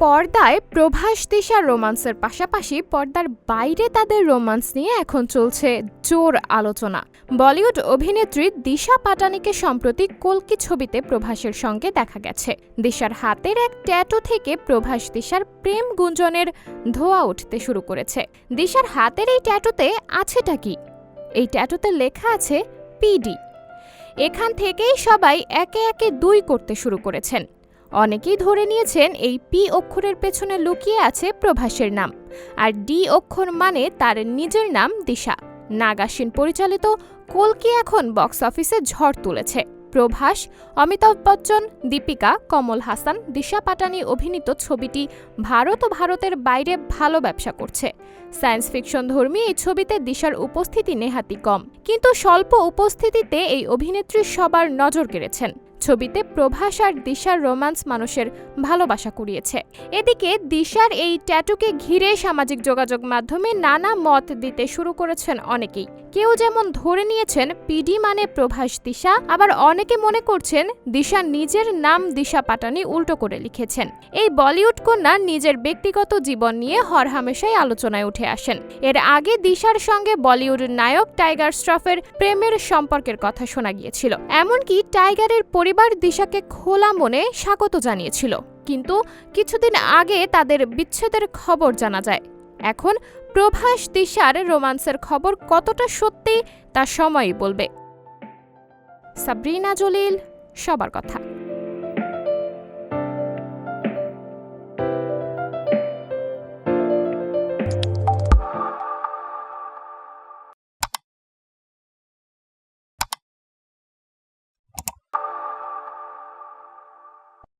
পর্দায় প্রভাস দিশার রোমান্সের পাশাপাশি পর্দার বাইরে তাদের রোমান্স নিয়ে এখন চলছে জোর আলোচনা। বলিউড অভিনেত্রী দিশা পাটানিকে সম্প্রতি কল্কি ছবিতে প্রভাসের সঙ্গে দেখা গেছে। দিশার হাতের এক ট্যাটু থেকে প্রভাস দিশার প্রেম গুঞ্জনের ধোঁয়া উঠতে শুরু করেছে। দিশার হাতের এই ট্যাটুতে আছেটা কি? এই ট্যাটুতে লেখা আছে পিডি। এখান থেকেই সবাই একে একে দুই করতে শুরু করেছেন। অনেকেই ধরে নিয়েছেন এই পি অক্ষরের পেছনে লুকিয়ে আছে প্রভাসের নাম, আর ডি অক্ষর মানে তার নিজের নাম দিশা। নাগ আশ্বিন পরিচালিত কল্কি এখন বক্স অফিসে ঝড় তুলেছে। প্রভাস, অমিতাভ বচ্চন, দীপিকা, কমল হাসান, দিশা পাটানি অভিনীত ছবিটি ভারত ও ভারতের বাইরে ভালো ব্যবসা করছে। সায়েন্স ফিকশন ধর্মী এই ছবিতে দিশার উপস্থিতি নেহাতি কম, কিন্তু স্বল্প উপস্থিতিতে এই অভিনেত্রী সবার নজর কেড়েছেন। ছবিতে প্রভাস আর দিশার রোম্যান্স মানুষের ভালোবাসা কুড়িয়েছে। এদিকে দিশার এই ট্যাটুকে ঘিরে সামাজিক যোগাযোগ মাধ্যমে নানা মত দিতে শুরু করেছেন অনেকেই। কেউ যেমন ধরে নিয়েছেন পিডি মানে প্রভাস দিশা, আবার অনেকে মনে করছেন দিশা নিজের নাম দিশা পাটানি উল্টো করে লিখেছেন। এই বলিউড কন্যা নিজের ব্যক্তিগত জীবন নিয়ে হরহামেশাই আলোচনায় উঠে আসেন। এর আগে দিশার সঙ্গে বলিউড নায়ক টাইগার শ্রফের প্রেমের সম্পর্কের কথা শোনা গিয়েছিল। এমনকি টাইগারের পরিবার দিশাকে খোলা মনে স্বাগত জানিয়েছিল, কিন্তু কিছুদিন আগে তাদের বিচ্ছেদের খবর জানা যায়। এখন প্রভাস দিশার রোমান্সের খবর কতটা সত্যি তা সময়ই বলবে। সাবরিনা জলিল, সবার কথা।